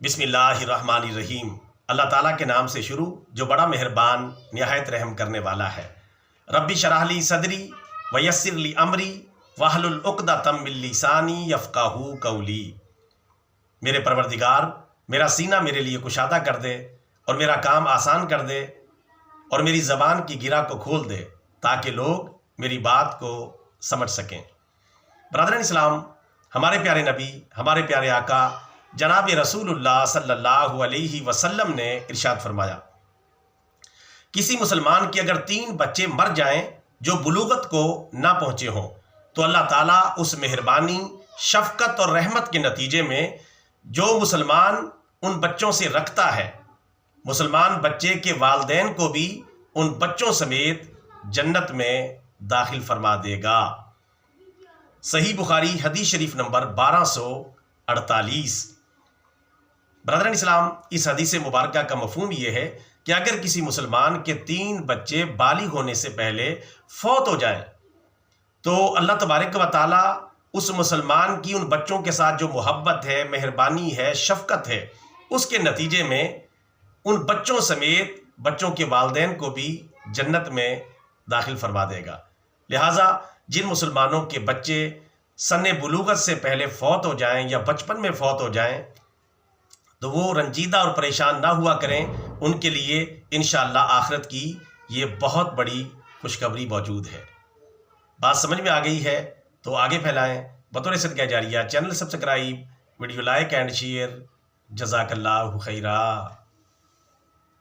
بسم اللہ الرحمن الرحیم۔ اللہ تعالیٰ کے نام سے شروع جو بڑا مہربان نہایت رحم کرنے والا ہے۔ ربی شرح لی صدری ویسر لی امری واحلل عقدۃ من لسانی یفقہوا قولی۔ میرے پروردگار میرا سینہ میرے لیے کشادہ کر دے اور میرا کام آسان کر دے اور میری زبان کی گرہ کو کھول دے تاکہ لوگ میری بات کو سمجھ سکیں۔ برادران اسلام، ہمارے پیارے نبی، ہمارے پیارے آقا جناب رسول اللہ صلی اللہ علیہ وسلم نے ارشاد فرمایا، کسی مسلمان کے اگر 3 بچے مر جائیں جو بلوغت کو نہ پہنچے ہوں تو اللہ تعالیٰ اس مہربانی، شفقت اور رحمت کے نتیجے میں جو مسلمان ان بچوں سے رکھتا ہے، مسلمان بچے کے والدین کو بھی ان بچوں سمیت جنت میں داخل فرما دے گا۔ صحیح بخاری حدیث شریف نمبر 1248۔ برادران اسلام، اس حدیث مبارکہ کا مفہوم یہ ہے کہ اگر کسی مسلمان کے 3 بچے بالغ ہونے سے پہلے فوت ہو جائیں تو اللہ تبارک و تعالیٰ اس مسلمان کی ان بچوں کے ساتھ جو محبت ہے، مہربانی ہے، شفقت ہے، اس کے نتیجے میں ان بچوں سمیت بچوں کے والدین کو بھی جنت میں داخل فرما دے گا۔ لہٰذا جن مسلمانوں کے بچے سن بلوغت سے پہلے فوت ہو جائیں یا بچپن میں فوت ہو جائیں تو وہ رنجیدہ اور پریشان نہ ہوا کریں، ان کے لیے انشاءاللہ آخرت کی یہ بہت بڑی خوشخبری موجود ہے۔ بات سمجھ میں آ گئی ہے تو آگے پھیلائیں، بطور صدقہ جاریہ channel subscribe, video like and share. جزاک اللہ خیرہ۔